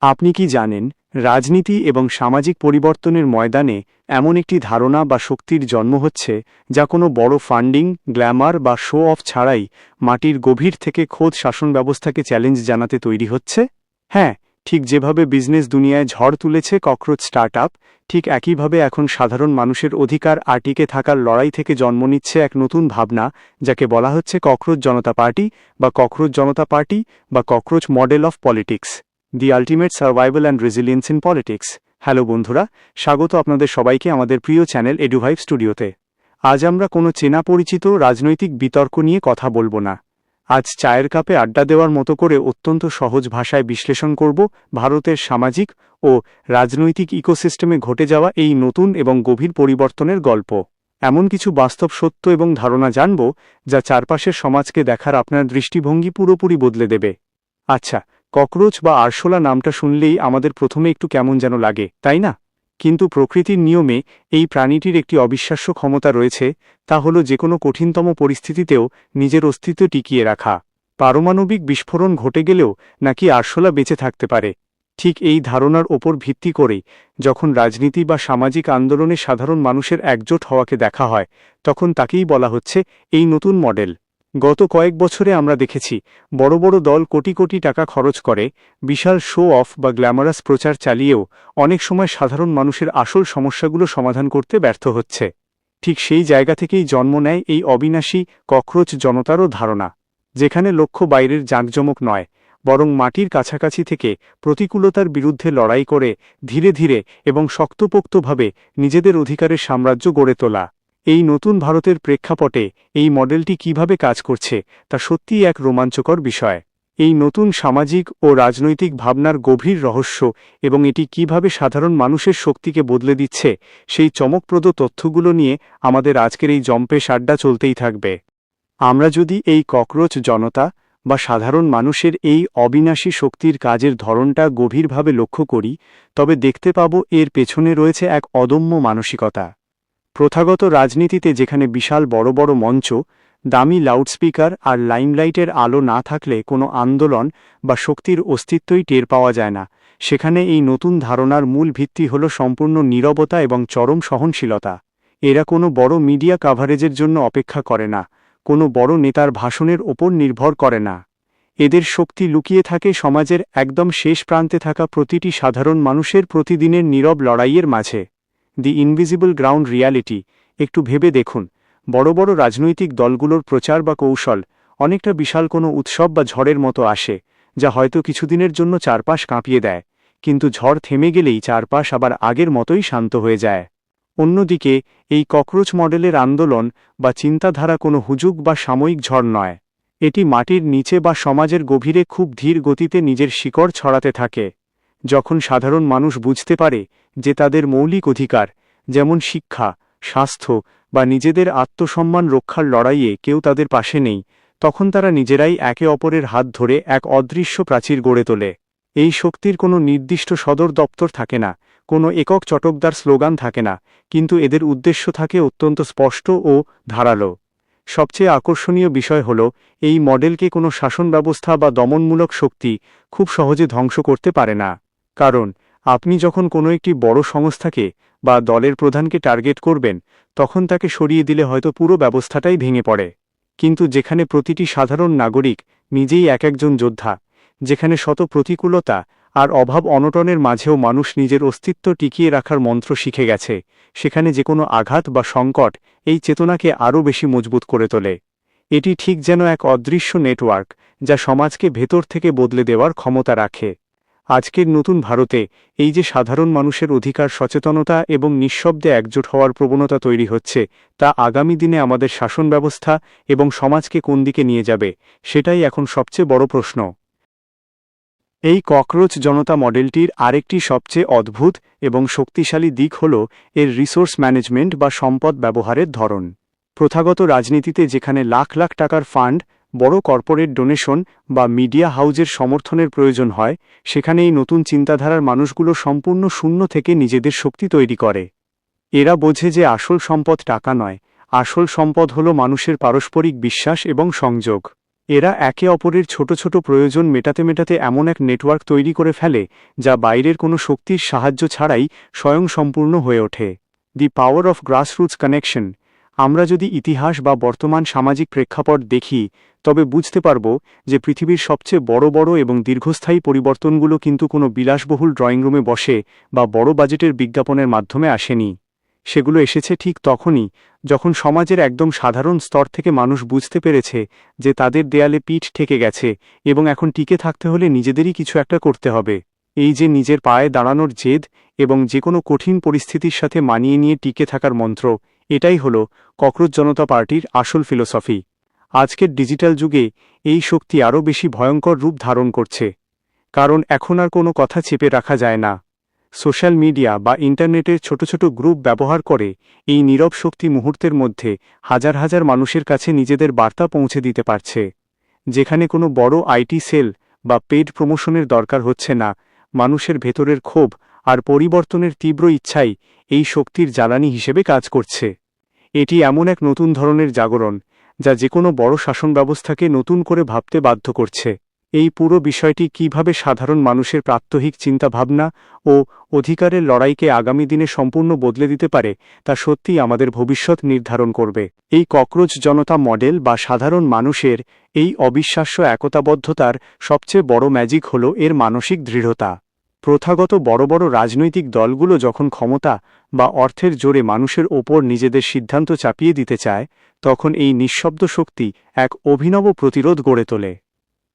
আপনি কি জানেন, রাজনীতি এবং সামাজিক পরিবর্তনের ময়দানে এমন একটি ধারণা বা শক্তির জন্ম হচ্ছে যা কোনো বড় ফান্ডিং, গ্ল্যামার বা শো অফ ছাড়াই মাটির গভীর থেকে খোদ শাসন ব্যবস্থাকে চ্যালেঞ্জ জানাতে তৈরি হচ্ছে? হ্যাঁ, ঠিক যেভাবে বিজনেস দুনিয়ায় ঝড় তুলেছে ককরোচ স্টার্টআপ, ঠিক একইভাবে এখন সাধারণ মানুষের অধিকার আর টিকে থাকার লড়াই থেকে জন্ম নিচ্ছে এক নতুন ভাবনা, যাকে বলা হচ্ছে ককরোচ জনতা পার্টি বা ককরোচ জনতা পার্টি বা cockroach model of politics, the ultimate survival and resilience in politics. Hello বন্ধুরা, স্বাগত আপনাদের সবাইকে আমাদের প্রিয় চ্যানেল এডুভাইভ স্টুডিওতে। আজ আমরা কোনো চেনা পরিচিত রাজনৈতিক বিতর্ক নিয়ে কথা বলবো না। আজ চায়ের কাপে আড্ডা দেওয়ার মতো করে অত্যন্ত সহজ ভাষায় বিশ্লেষণ করব ভারতের সামাজিক ও রাজনৈতিক ইকোসিস্টেমে ঘটে যাওয়া এই নতুন এবং গভীর পরিবর্তনের গল্প। এমন কিছু বাস্তব সত্য এবং ধারণা জানব যা চারপাশের সমাজকে দেখার আপনার দৃষ্টিভঙ্গি পুরোপুরি বদলে দেবে। আচ্ছা, ককরোচ বা আরশোলা নামটা শুনলেই আমাদের প্রথমে একটু কেমন যেন লাগে, তাই না? কিন্তু প্রকৃতির নিয়মে এই প্রাণীটির একটি অবিশ্বাস্য ক্ষমতা রয়েছে, তা হল যে কোনো কঠিনতম পরিস্থিতিতেও নিজের অস্তিত্ব টিকিয়ে রাখা। পারমাণবিক বিস্ফোরণ ঘটে গেলেও নাকি আরশোলা বেঁচে থাকতে পারে। ঠিক এই ধারণার ওপর ভিত্তি করেই যখন রাজনীতি বা সামাজিক আন্দোলনে সাধারণ মানুষের একজোট হওয়াকে দেখা হয়, তখন তাকেই বলা হচ্ছে এই নতুন মডেল। গত কয়েক বছরে আমরা দেখেছি বড় বড় দল কোটি কোটি টাকা খরচ করে বিশাল শো অফ বা গ্ল্যামারাস প্রচার চালিয়েও অনেক সময় সাধারণ মানুষের আসল সমস্যাগুলো সমাধান করতে ব্যর্থ হচ্ছে। ঠিক সেই জায়গা থেকেই জন্ম নেয় এই অবিনাশী ককরোচ জনতারও ধারণা, যেখানে লক্ষ্য বাইরের জাঁকজমক নয়, বরং মাটির কাছাকাছি থেকে প্রতিকূলতার বিরুদ্ধে লড়াই করে ধীরে ধীরে এবং শক্তপোক্তভাবে নিজেদের অধিকারের সাম্রাজ্য গড়ে তোলা। এই নতুন ভারতের প্রেক্ষাপটে এই মডেলটি কিভাবে কাজ করছে তা সত্যিই এক রোমাঞ্চকর বিষয়। এই নতুন সামাজিক ও রাজনৈতিক ভাবনার গভীর রহস্য এবং এটি কিভাবে সাধারণ মানুষের শক্তিকে বদলে দিচ্ছে, সেই চমকপ্রদ তথ্যগুলো নিয়ে আমাদের আজকের এই জম্পেশ আড্ডা চলতেই থাকবে। আমরা যদি এই ককরোচ জনতা বা সাধারণ মানুষের এই অবিনাশী শক্তির কাজের ধরনটা গভীরভাবে লক্ষ্য করি, তবে দেখতে পাব এর পেছনে রয়েছে এক অদম্য মানসিকতা। প্রথাগত রাজনীতিতে যেখানে বিশাল বড় বড় মঞ্চ, দামি লাউডস্পিকার আর লাইমলাইটের আলো না থাকলে কোনো আন্দোলন বা শক্তির অস্তিত্বই টের পাওয়া যায় না, সেখানে এই নতুন ধারণার মূল ভিত্তি হল সম্পূর্ণ নীরবতা এবং চরম সহনশীলতা। এরা কোনো বড় মিডিয়া কাভারেজের জন্য অপেক্ষা করে না, কোনো বড় নেতার ভাষণের ওপর নির্ভর করে না। এদের শক্তি লুকিয়ে থাকে সমাজের একদম শেষ প্রান্তে থাকা প্রতিটি সাধারণ মানুষের প্রতিদিনের নীরব লড়াইয়ের মাঝে। দি ইনভিজিবল গ্রাউন্ড রিয়ালিটি। একটু ভেবে দেখুন, বড় বড় রাজনৈতিক দলগুলোর প্রচার বা কৌশল অনেকটা বিশাল কোনো উৎসব বা ঝড়ের মতো আসে, যা হয়তো কিছুদিনের জন্য চারপাশ কাঁপিয়ে দেয়, কিন্তু ঝড় থেমে গেলেই চারপাশ আবার আগের মতোই শান্ত হয়ে যায়। অন্যদিকে এই ককরোচ মডেলের আন্দোলন বা চিন্তাধারা কোনো হুজুগ বা সাময়িক ঝড় নয়। এটি মাটির নিচে বা সমাজের গভীরে খুব ধীর গতিতে নিজের শিকড় ছড়াতে থাকে। যখন সাধারণ মানুষ বুঝতে পারে যে তাদের মৌলিক অধিকার, যেমন শিক্ষা, স্বাস্থ্য বা নিজেদের আত্মসম্মান রক্ষার লড়াইয়ে কেউ তাদের পাশে নেই, তখন তারা নিজেরাই একে অপরের হাত ধরে এক অদৃশ্য প্রাচীর গড়ে তোলে। এই শক্তির কোনো নির্দিষ্ট সদর দপ্তর থাকে না, কোনো একক চটকদার স্লোগান থাকে না, কিন্তু এদের উদ্দেশ্য থাকে অত্যন্ত স্পষ্ট ও ধারালো। সবচেয়ে আকর্ষণীয় বিষয় হল, এই মডেলকে কোনো শাসন ব্যবস্থা বা দমনমূলক শক্তি খুব সহজে ধ্বংস করতে পারে না। কারণ আপনি যখন কোনো একটি বড় সংস্থাকে বা দলের প্রধানকে টার্গেট করবেন, তখন তাকে সরিয়ে দিলে হয়তো পুরো ব্যবস্থাটাই ভেঙে পড়ে। কিন্তু যেখানে প্রতিটি সাধারণ নাগরিক নিজেই এক একজন যোদ্ধা, যেখানে শত প্রতিকূলতা আর অভাব অনটনের মাঝেও মানুষ নিজের অস্তিত্ব টিকিয়ে রাখার মন্ত্র শিখে গেছে, সেখানে যে কোনো আঘাত বা সংকট এই চেতনাকে আরও বেশি মজবুত করে তোলে। এটি ঠিক যেন এক অদৃশ্য নেটওয়ার্ক, যা সমাজকে ভেতর থেকে বদলে দেওয়ার ক্ষমতা রাখে। আজকের নতুন ভারতে এই যে সাধারণ মানুষের অধিকার সচেতনতা এবং নিঃশব্দে একজোট হওয়ার প্রবণতা তৈরি হচ্ছে, তা আগামী দিনে আমাদের শাসন ব্যবস্থা এবং সমাজকে কোন দিকে নিয়ে যাবে, সেটাই এখন সবচেয়ে বড় প্রশ্ন। এই ককরোচ জনতা মডেলটির আরেকটি সবচেয়ে অদ্ভুত এবং শক্তিশালী দিক হল এর রিসোর্স ম্যানেজমেন্ট বা সম্পদ ব্যবহারের ধরন। প্রথাগত রাজনীতিতে যেখানে লাখ লাখ টাকার ফান্ড, বড় কর্পোরেট ডোনেশন বা মিডিয়া হাউজের সমর্থনের প্রয়োজন হয়, সেখানে এই নতুন চিন্তাধারার মানুষগুলো সম্পূর্ণ শূন্য থেকে নিজেদের শক্তি তৈরি করে। এরা বোঝে যে আসল সম্পদ টাকা নয়, আসল সম্পদ হল মানুষের পারস্পরিক বিশ্বাস এবং সংযোগ। এরা একে অপরের ছোট ছোট প্রয়োজন মেটাতে মেটাতে এমন এক নেটওয়ার্ক তৈরি করে ফেলে যা বাইরের কোনো শক্তির সাহায্য ছাড়াই স্বয়ংসম্পূর্ণ হয়ে ওঠে। দি পাওয়ার অফ গ্রাসরুটস কানেকশন। আমরা যদি ইতিহাস বা বর্তমান সামাজিক প্রেক্ষাপট দেখি তবে বুঝতে পারব যে পৃথিবীর সবচেয়ে বড় বড় এবং দীর্ঘস্থায়ী পরিবর্তনগুলো কিন্তু কোনো বিলাসবহুল ড্রয়িং রুমে বসে বা বড় বাজেটের বিজ্ঞাপনের মাধ্যমে আসেনি। সেগুলো এসেছে ঠিক তখনই যখন সমাজের একদম সাধারণ স্তর থেকে মানুষ বুঝতে পেরেছে যে তাদের দেয়ালে পিঠ ঠেকে গেছে এবং এখন টিকে থাকতে হলে নিজেদেরই কিছু একটা করতে হবে। এই যে নিজের পায়ে দাঁড়ানোর জেদ এবং যে কোনো কঠিন পরিস্থিতির সাথে মানিয়ে নিয়ে টিকে থাকার মন্ত্র, এটাই হলো ককরোচ জনতা পার্টির আসল ফিলোসফি। আজকের ডিজিটাল যুগে এই শক্তি আরও বেশি ভয়ঙ্কর রূপ ধারণ করছে, কারণ এখন আর কোনো কথা চেপে রাখা যায় না। সোশ্যাল মিডিয়া বা ইন্টারনেটের ছোট ছোট গ্রুপ ব্যবহার করে এই নীরব শক্তি মুহূর্তের মধ্যে হাজার হাজার মানুষের কাছে নিজেদের বার্তা পৌঁছে দিতে পারছে। যেখানে কোনো বড় আইটি সেল বা পেইড প্রমোশনের দরকার হচ্ছে না, মানুষের ভেতরের ক্ষোভ আর পরিবর্তনের তীব্র ইচ্ছাই এই শক্তির জ্বালানি হিসেবে কাজ করছে। এটি এমন এক নতুন ধরনের জাগরণ যা যে কোনো বড় শাসন ব্যবস্থাকে নতুন করে ভাবতে বাধ্য করছে। এই পুরো বিষয়টি কিভাবে সাধারণ মানুষের প্রাত্যহিক চিন্তাভাবনা ও অধিকারের লড়াইকে আগামী দিনে সম্পূর্ণ বদলে দিতে পারে তা সত্যিই আমাদের ভবিষ্যৎ নির্ধারণ করবে। এই ককরোচ জনতা মডেল বা সাধারণ মানুষের এই অবিশ্বাস্য একতাবদ্ধতার সবচেয়ে বড় ম্যাজিক হল এর মানসিক দৃঢ়তা। প্রথাগত বড় বড় রাজনৈতিক দলগুলো যখন ক্ষমতা বা অর্থের জোরে মানুষের ওপর নিজেদের সিদ্ধান্ত চাপিয়ে দিতে চায়, তখন এই নিঃশব্দ শক্তি এক অভিনব প্রতিরোধ গড়ে তোলে।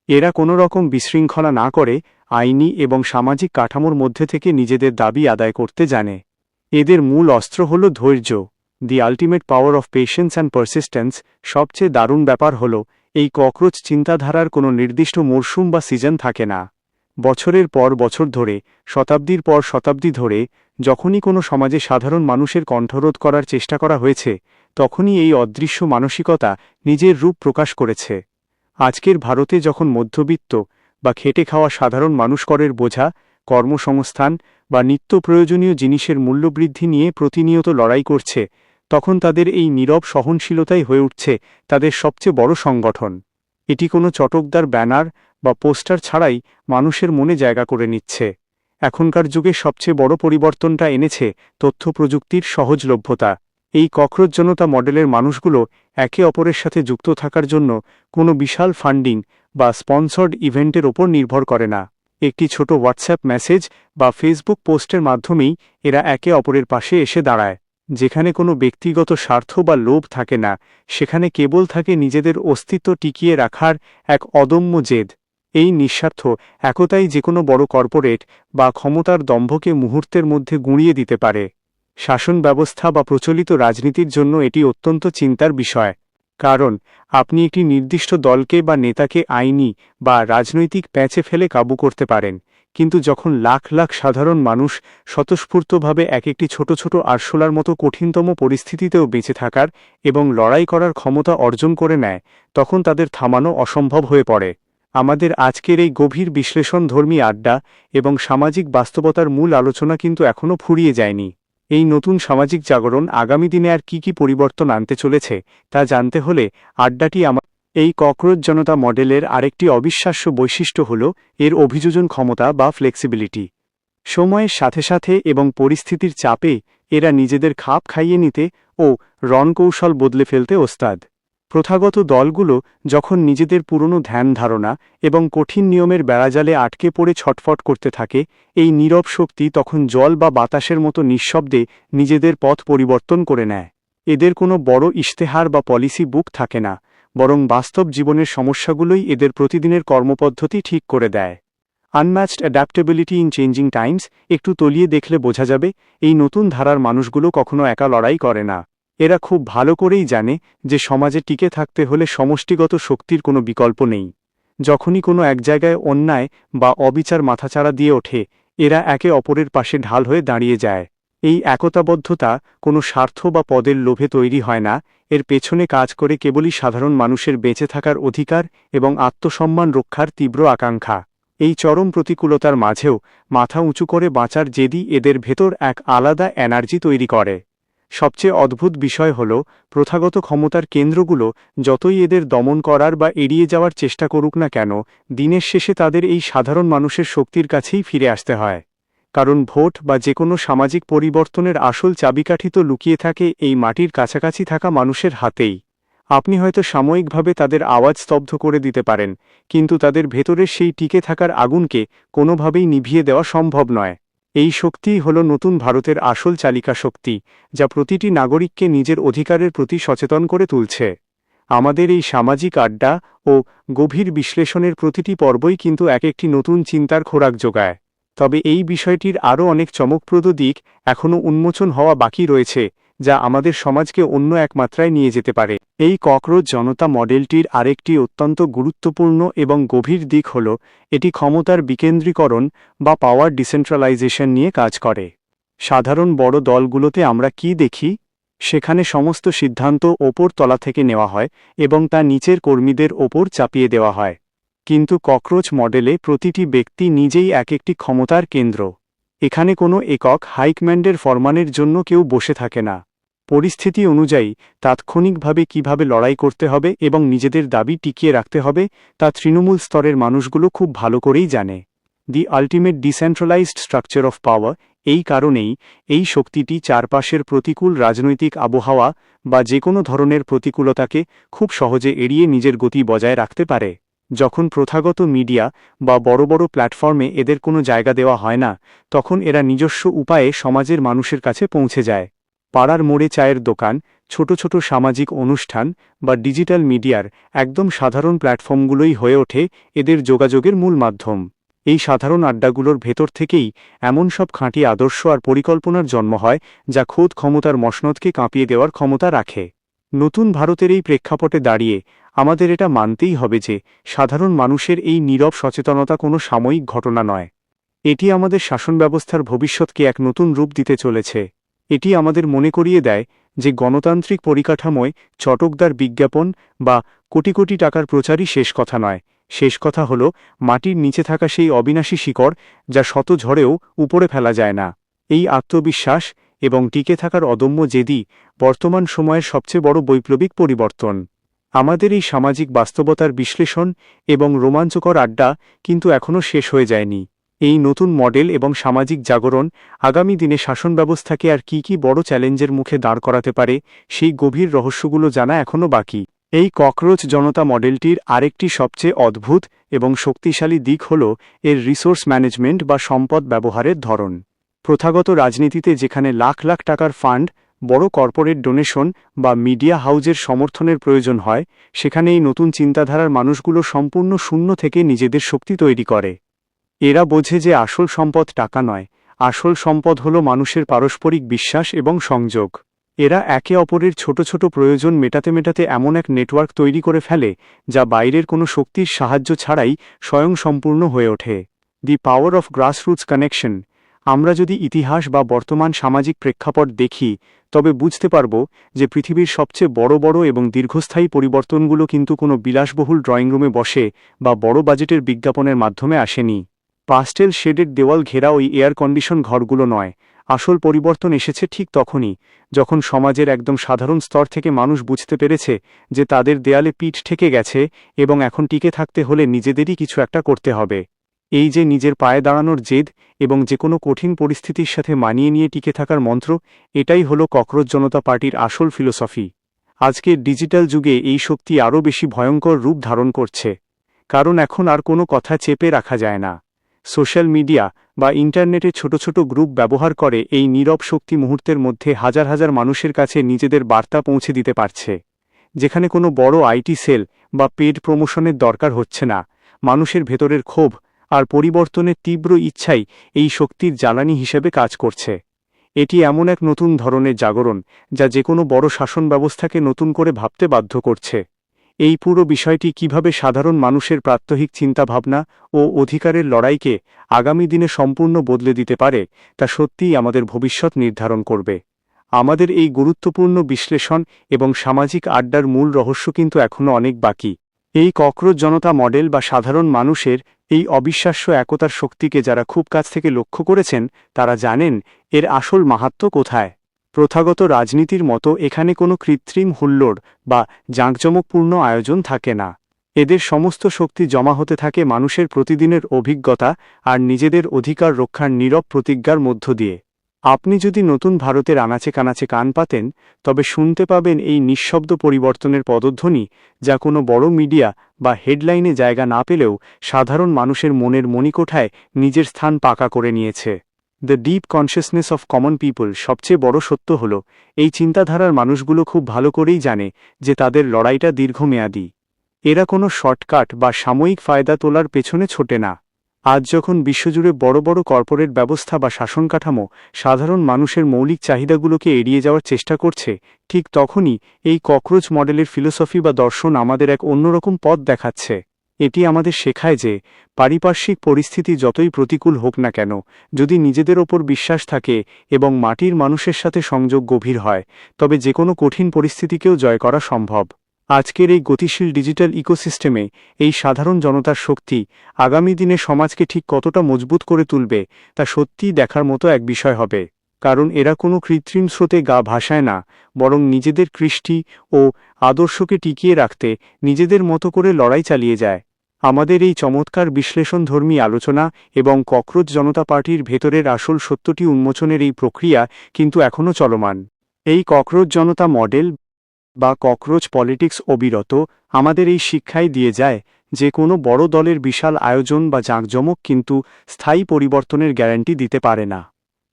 এরা কোনো রকম বিশৃঙ্খলা না করে আইনি এবং সামাজিক কাঠামোর মধ্যে থেকে নিজেদের দাবি আদায় করতে জানে। এদের মূল অস্ত্র হল ধৈর্য, the ultimate power of patience and persistence. সবচেয়ে দারুণ ব্যাপার হল এই ককরোচ চিন্তাধারার কোনো নির্দিষ্ট মরশুম বা সিজন থাকে না। বছরের পর বছর ধরে, শতাব্দীর পর শতাব্দী ধরে যখনই কোনো সমাজে সাধারণ মানুষের কণ্ঠরোধ করার চেষ্টা করা হয়েছে, তখনই এই অদৃশ্য মানসিকতা নিজের রূপ প্রকাশ করেছে। আজকের ভারতে যখন মধ্যবিত্ত বা খেটে খাওয়া সাধারণ মানুষ করের বোঝা, কর্মসংস্থান বা নিত্য প্রয়োজনীয় জিনিসের মূল্যবৃদ্ধি নিয়ে প্রতিনিয়ত লড়াই করছে, তখন তাদের এই নীরব সহনশীলতাই হয়ে উঠছে তাদের সবচেয়ে বড় সংগঠন। এটি কোনো চটকদার ব্যানার বা পোস্টার ছাড়াই মানুষের মনে জায়গা করে নিচ্ছে। এখনকার যুগে সবচেয়ে বড় পরিবর্তনটা এনেছে তথ্য প্রযুক্তির সহজলভ্যতা। এই ককরোচ জনতা মডেলের মানুষগুলো একে অপরের সাথে যুক্ত থাকার জন্য কোনো বিশাল ফান্ডিং বা স্পন্সর্ড ইভেন্টের ওপর নির্ভর করে না। একটি ছোট হোয়াটসঅ্যাপ মেসেজ বা ফেসবুক পোস্টের মাধ্যমেই এরা একে অপরের পাশে এসে দাঁড়ায়। যেখানে কোনো ব্যক্তিগত স্বার্থ বা লোভ থাকে না, সেখানে কেবল থাকে নিজেদের অস্তিত্ব টিকিয়ে রাখার এক অদম্য জেদ। এই নিঃস্বার্থ একতাই যে কোনো বড় কর্পোরেট বা ক্ষমতার দম্ভকে মুহূর্তের মধ্যে গুঁড়িয়ে দিতে পারে। শাসন ব্যবস্থা বা প্রচলিত রাজনীতির জন্য এটি অত্যন্ত চিন্তার বিষয়, কারণ আপনি একটি নির্দিষ্ট দলকে বা নেতাকে আইনি বা রাজনৈতিক প্যাঁচে ফেলে কাবু করতে পারেন, কিন্তু যখন লাখ লাখ সাধারণ মানুষ স্বতঃস্ফূর্তভাবে এক একটি ছোট ছোট আরশোলার মতো কঠিনতম পরিস্থিতিতেও বেঁচে থাকার এবং লড়াই করার ক্ষমতা অর্জন করে নেয়, তখন তাদের থামানো অসম্ভব হয়ে পড়ে। আমাদের আজকের এই গভীর বিশ্লেষণধর্মী আড্ডা এবং সামাজিক বাস্তবতার মূল আলোচনা কিন্তু এখনও ফুরিয়ে যায়নি। এই নতুন সামাজিক জাগরণ আগামী দিনে আর কি পরিবর্তন আনতে চলেছে তা জানতে হলে আড্ডাটি এই ককরোচ জনতা মডেলের আরেকটি অবিশ্বাস্য বৈশিষ্ট্য হল এর অভিযোজন ক্ষমতা বা ফ্লেক্সিবিলিটি। সময়ের সাথে সাথে এবং পরিস্থিতির চাপে এরা নিজেদের খাপ খাইয়ে নিতে ও রণকৌশল বদলে ফেলতে ওস্তাদ। প্রথাগত দলগুলো যখন নিজেদের পুরনো ধ্যান ধারণা এবং কঠিন নিয়মের বেড়াজালে আটকে পড়ে ছটফট করতে থাকে, এই নীরব শক্তি তখন জল বা বাতাসের মতো নিঃশব্দে নিজেদের পথ পরিবর্তন করে নেয়। এদের কোনো বড় ইশতেহার বা পলিসি বুক থাকে না, বরং বাস্তব জীবনের সমস্যাগুলোই এদের প্রতিদিনের কর্মপদ্ধতি ঠিক করে দেয়। Unmatched adaptability in changing Times. একটু তলিয়ে দেখলে বোঝা যাবে এই নতুন ধারার মানুষগুলো কখনো একা লড়াই করে না। এরা খুব ভালো করেই জানে যে সমাজে টিকে থাকতে হলে সমষ্টিগত শক্তির কোনো বিকল্প নেই। যখনই কোনো এক জায়গায় অন্যায় বা অবিচার মাথাচাড়া দিয়ে ওঠে, এরা একে অপরের পাশে ঢাল হয়ে দাঁড়িয়ে যায়। এই একতাবদ্ধতা কোনো স্বার্থ বা পদের লোভে তৈরি হয় না, এর পেছনে কাজ করে কেবলই সাধারণ মানুষের বেঁচে থাকার অধিকার এবং আত্মসম্মান রক্ষার তীব্র আকাঙ্ক্ষা। এই চরম প্রতিকূলতার মাঝেও মাথা উঁচু করে বাঁচার জেদই এদের ভেতর এক আলাদা এনার্জি তৈরি করে। সবচেয়ে অদ্ভুত বিষয় হল প্রথাগত ক্ষমতার কেন্দ্রগুলো যতই এদের দমন করার বা এড়িয়ে যাওয়ার চেষ্টা করুক না কেন, দিনের শেষে তাদের এই সাধারণ মানুষের শক্তির কাছেই ফিরে আসতে হয়। কারণ ভোট বা যে কোনো সামাজিক পরিবর্তনের আসল চাবিকাঠি তো লুকিয়ে থাকে এই মাটির কাছাকাছি থাকা মানুষের হাতেই। আপনি হয়তো সাময়িকভাবে তাদের আওয়াজ স্তব্ধ করে দিতে পারেন, কিন্তু তাদের ভেতরের সেই টিকে থাকার আগুনকে কোনোভাবেই নিভিয়ে দেওয়া সম্ভব নয়। এই শক্তিই হল নতুন ভারতের আসল চালিকা শক্তি, যা প্রতিটি নাগরিককে নিজের অধিকারের প্রতি সচেতন করে তুলছে। আমাদের এই সামাজিক আড্ডা ও গভীর বিশ্লেষণের প্রতিটি পর্বই কিন্তু এক একটি নতুন চিন্তার খোরাক যোগায়। তবে এই বিষয়টির আরও অনেক চমকপ্রদ দিক এখনও উন্মোচন হওয়া বাকি রয়েছে, যা আমাদের সমাজকে অন্য এক মাত্রায় নিয়ে যেতে পারে। এই ককরোচ জনতা মডেলটির আরেকটি অত্যন্ত গুরুত্বপূর্ণ এবং গভীর দিক হল এটি ক্ষমতার বিকেন্দ্রীকরণ বা পাওয়ার ডিসেন্ট্রালাইজেশন নিয়ে কাজ করে। সাধারণ বড় দলগুলোতে আমরা কি দেখি? সেখানে সমস্ত সিদ্ধান্ত ওপর তলা থেকে নেওয়া হয় এবং তা নিচের কর্মীদের ওপর চাপিয়ে দেওয়া হয়। কিন্তু ককরোচ মডেলে প্রতিটি ব্যক্তি নিজেই এক একটি ক্ষমতার কেন্দ্র। এখানে কোনো একক হাইকম্যান্ডের ফরমানের জন্য কেউ বসে থাকে না। পরিস্থিতি অনুযায়ী তাৎক্ষণিকভাবে কিভাবে লড়াই করতে হবে এবং নিজেদের দাবি টিকিয়ে রাখতে হবে তা তৃণমূল স্তরের মানুষগুলো খুব ভালো করেই জানে। The ultimate decentralised structure of power, এই কারণেই এই শক্তিটি চারপাশের প্রতিকূল রাজনৈতিক আবহাওয়া বা যে কোনো ধরনের প্রতিকূলতাকে খুব সহজে এড়িয়ে নিজের গতি বজায় রাখতে পারে। যখন প্রথাগত মিডিয়া বা বড় বড় প্ল্যাটফর্মে এদের কোনো জায়গা দেওয়া হয় না, তখন এরা নিজস্ব উপায়ে সমাজের মানুষের কাছে পৌঁছে যায়। পাড়ার মোড়ে চায়ের দোকান, ছোট ছোট সামাজিক অনুষ্ঠান বা ডিজিটাল মিডিয়ার একদম সাধারণ প্ল্যাটফর্মগুলোই হয়ে ওঠে এদের যোগাযোগের মূল মাধ্যম। এই সাধারণ আড্ডাগুলোর ভেতর থেকেই এমন সব খাঁটি আদর্শ আর পরিকল্পনার জন্ম হয় যা খোদ ক্ষমতার মসনদকে কাঁপিয়ে দেওয়ার ক্ষমতা রাখে। নতুন ভারতের এই প্রেক্ষাপটে দাঁড়িয়ে আমাদের এটা মানতেই হবে যে সাধারণ মানুষের এই নীরব সচেতনতা কোনো সাময়িক ঘটনা নয়। এটি আমাদের শাসন ব্যবস্থার ভবিষ্যৎকে এক নতুন রূপ দিতে চলেছে। এটি আমাদের মনে করিয়ে দেয় যে গণতান্ত্রিক পরিকাঠামোয় চটকদার বিজ্ঞাপন বা কোটি কোটি টাকার প্রচারই শেষ কথা নয়। শেষ কথা হল মাটির নিচে থাকা সেই অবিনাশী শিকড় যা শত ঝড়েও উপরে ফেলা যায় না। এই আত্মবিশ্বাস এবং টিকে থাকার অদম্য জেদই বর্তমান সময়ের সবচেয়ে বড় বৈপ্লবিক পরিবর্তন। আমাদের এই সামাজিক বাস্তবতার বিশ্লেষণ এবং রোমাঞ্চকর আড্ডা কিন্তু এখনও শেষ হয়ে যায়নি। এই নতুন মডেল এবং সামাজিক জাগরণ আগামী দিনে শাসন ব্যবস্থাকে আর কি বড় চ্যালেঞ্জের মুখে দাঁড় করাতে পারে সেই গভীর রহস্যগুলো জানা এখনও বাকি। এই ককরোচ জনতা মডেলটির আরেকটি সবচেয়ে অদ্ভুত এবং শক্তিশালী দিক হল এর রিসোর্স ম্যানেজমেন্ট বা সম্পদ ব্যবহারের ধরন। প্রথাগত রাজনীতিতে যেখানে লাখ লাখ টাকার ফান্ড, বড় কর্পোরেট ডোনেশন বা মিডিয়া হাউজের সমর্থনের প্রয়োজন হয়, সেখানে এই নতুন চিন্তাধারার মানুষগুলো সম্পূর্ণ শূন্য থেকে নিজেদের শক্তি তৈরি করে। এরা বোঝে যে আসল সম্পদ টাকা নয়, আসল সম্পদ হল মানুষের পারস্পরিক বিশ্বাস এবং সংযোগ। এরা একে অপরের ছোট ছোট প্রয়োজন মেটাতে মেটাতে এমন এক নেটওয়ার্ক তৈরি করে ফেলে যা বাইরের কোনো শক্তির সাহায্য ছাড়াই স্বয়ংসম্পূর্ণ হয়ে ওঠে। দি পাওয়ার অফ গ্রাসরুটস কানেকশন। আমরা যদি ইতিহাস বা বর্তমান সামাজিক প্রেক্ষাপট দেখি, তবে বুঝতে পারব যে পৃথিবীর সবচেয়ে বড় বড় এবং দীর্ঘস্থায়ী পরিবর্তনগুলো কিন্তু কোনো বিলাসবহুল ড্রয়িং রুমে বসে বা বড় বাজেটের বিজ্ঞাপনের মাধ্যমে আসেনি। পাস্টেল শেডেড দেওয়াল ঘেরা ওই এয়ার কন্ডিশন ঘরগুলো নয়। আসল পরিবর্তন এসেছে ঠিক তখনই, যখন সমাজের একদম সাধারণ স্তর থেকে মানুষ বুঝতে পেরেছে যে তাদের দেয়ালে পিঠ ঠেকে গেছে এবং এখন টিকে থাকতে হলে নিজেদেরই কিছু একটা করতে হবে। এই যে নিজের পায়ে দাঁড়ানোর জেদ এবং যে কোনো কঠিন পরিস্থিতির সাথে মানিয়ে নিয়ে টিকে থাকার মন্ত্র, এটাই হলো ককরোচ জনতা পার্টির আসল ফিলোসফি। আজকের ডিজিটাল যুগে এই শক্তি আরও বেশি ভয়ঙ্কর রূপ ধারণ করছে, কারণ এখন আর কোনো কথা চেপে রাখা যায় না। সোশ্যাল মিডিয়া বা ইন্টারনেটে ছোট ছোট গ্রুপ ব্যবহার করে এই নীরব শক্তি মুহূর্তের মধ্যে হাজার হাজার মানুষের কাছে নিজেদের বার্তা পৌঁছে দিতে পারছে। যেখানে কোনো বড় আইটি সেল বা পেড প্রমোশনের দরকার হচ্ছে না, মানুষের ভেতরের ক্ষোভ আর পরিবর্তনের তীব্র ইচ্ছাই এই শক্তির জ্বালানি হিসেবে কাজ করছে। এটি এমন এক নতুন ধরনের জাগরণ যা যে কোনো বড় শাসন ব্যবস্থাকে নতুন করে ভাবতে বাধ্য করছে। এই পুরো বিষয়টি কিভাবে সাধারণ মানুষের প্রাত্যহিক চিন্তাভাবনা ও অধিকারের লড়াইকে আগামী দিনে সম্পূর্ণ বদলে দিতে পারে, তা সত্যিই আমাদের ভবিষ্যৎ নির্ধারণ করবে। আমাদের এই গুরুত্বপূর্ণ বিশ্লেষণ এবং সামাজিক আড্ডার মূল রহস্য কিন্তু এখনও অনেক বাকি। এই ককরোচ জনতা মডেল বা সাধারণ মানুষের এই অবিশ্বাস্য একতার শক্তিকে যারা খুব কাছ থেকে লক্ষ্য করেছেন, তারা জানেন এর আসল মাহাত্ম্য কোথায়। প্রথাগত রাজনীতির মতো এখানে কোনো কৃত্রিম হুল্লোড় বা জাঁকজমকপূর্ণ আয়োজন থাকে না। এদের সমস্ত শক্তি জমা হতে থাকে মানুষের প্রতিদিনের অভিজ্ঞতা আর নিজেদের অধিকার রক্ষার নীরব প্রতিজ্ঞার মধ্য দিয়ে। আপনি যদি নতুন ভারতের আনাচে কানাচে কান পাতেন, তবে শুনতে পাবেন এই নিঃশব্দ পরিবর্তনের পদধ্বনি, যা কোনো বড় মিডিয়া বা হেডলাইনে জায়গা না পেলেও সাধারণ মানুষের মনের মণিকোঠায় নিজের স্থান পাকা করে নিয়েছে। The deep consciousness of common people. সবচেয়ে বড় সত্য হল, এই চিন্তাধারার মানুষগুলো খুব ভালো করেই জানে যে তাদের লড়াইটা দীর্ঘমেয়াদী। এরা কোনো শর্টকাট বা সাময়িক ফায়দা তোলার পেছনে ছোটে না। আজ যখন বিশ্বজুড়ে বড় বড় কর্পোরেট ব্যবস্থা বা শাসন কাঠামো সাধারণ মানুষের মৌলিক চাহিদাগুলোকে এড়িয়ে যাওয়ার চেষ্টা করছে, ঠিক তখনই এই ককরোচ মডেলের ফিলোসফি বা দর্শন আমাদের এক অন্যরকম পথ দেখাচ্ছে। এটি আমাদের শেখায় যে পারিপার্শ্বিক পরিস্থিতি যতই প্রতিকূল হোক না কেন, যদি নিজেদের ওপর বিশ্বাস থাকে এবং মাটির মানুষের সাথে সংযোগ গভীর হয়, তবে যে কোনো কঠিন পরিস্থিতিকেও জয় করা সম্ভব। আজকের এই গতিশীল ডিজিটাল ইকোসিস্টেমে এই সাধারণ জনতার শক্তি আগামী দিনে সমাজকে ঠিক কতটা মজবুত করে তুলবে, তা সত্যিই দেখার মতো এক বিষয় হবে। কারণ এরা কোনো কৃত্রিম স্রোতে গা ভাসায় না, বরং নিজেদের কৃষ্টি ও আদর্শকে টিকিয়ে রাখতে নিজেদের মতো করে লড়াই চালিয়ে যায়। আমাদের এই চমৎকার বিশ্লেষণধর্মী আলোচনা এবং ককরোচ জনতা পার্টির ভেতরের আসল সত্যটি উন্মোচনের এই প্রক্রিয়া কিন্তু এখনও চলমান। এই ককরোচ জনতা মডেল বা ককরোচ পলিটিক্স অবিরত আমাদের এই শিক্ষাই দিয়ে যায় যে কোনো বড় দলের বিশাল আয়োজন বা জাঁকজমক কিন্তু স্থায়ী পরিবর্তনের গ্যারান্টি দিতে পারে না।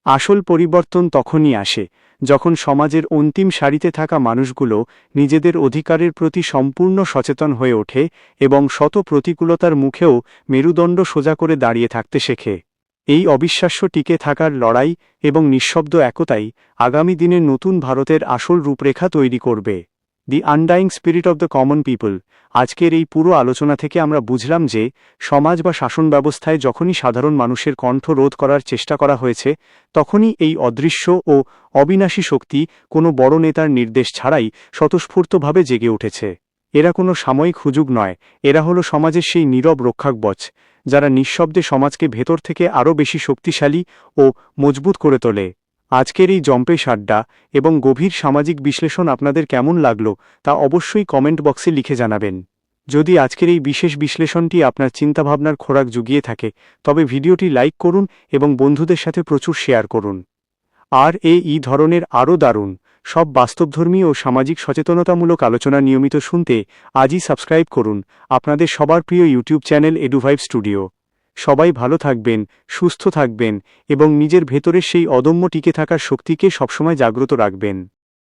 আসল পরিবর্তন তখনই আসে যখন সমাজের অন্তিম সারিতে থাকা মানুষগুলো নিজেদের অধিকারের প্রতি সম্পূর্ণ সচেতন হয়ে ওঠে এবং শত প্রতিকূলতার মুখেও মেরুদণ্ড সোজা করে দাঁড়িয়ে থাকতে শেখে। এই অবিশ্বাস্য টিকে থাকার লড়াই এবং নিঃশব্দ একতাই আগামী দিনের নতুন ভারতের আসল রূপরেখা তৈরি করবে। The undying spirit of the common people. আজকের এই পুরো আলোচনা থেকে আমরা বুঝলাম যে সমাজ বা শাসন ব্যবস্থায় যখনই সাধারণ মানুষের কণ্ঠ রোধ করার চেষ্টা করা হয়েছে, তখনই এই অদৃশ্য ও অবিনাশী শক্তি কোনো বড় নেতার নির্দেশ ছাড়াই স্বতঃস্ফূর্তভাবে জেগে উঠেছে। এরা কোনো সাময়িক হুজুগ নয়, এরা হলো সমাজের সেই নীরব রক্ষাকবচ, যারা নিঃশব্দে সমাজকে ভেতর থেকে আরও বেশি শক্তিশালী ও মজবুত করে তোলে। আজকের এই জম্পেশ আড্ডা এবং গভীর সামাজিক বিশ্লেষণ আপনাদের কেমন লাগলো তা অবশ্যই কমেন্ট বক্সে লিখে জানাবেন। যদি আজকের এই বিশেষ বিশ্লেষণটি আপনার চিন্তাভাবনার খোরাক জুগিয়ে থাকে, তবে ভিডিওটি লাইক করুন এবং বন্ধুদের সাথে প্রচুর শেয়ার করুন। আর এই ধরনের আরও দারুণ সব বাস্তবধর্মী ও সামাজিক সচেতনতামূলক আলোচনা নিয়মিত শুনতে আজই সাবস্ক্রাইব করুন আপনাদের সবার প্রিয় ইউটিউব চ্যানেল এডুভাইব স্টুডিও। সবাই ভালো থাকবেন, সুস্থ থাকবেন এবং নিজের ভেতরের সেই অদম্য টিকে থাকার শক্তিকে সবসময় জাগ্রত রাখবেন।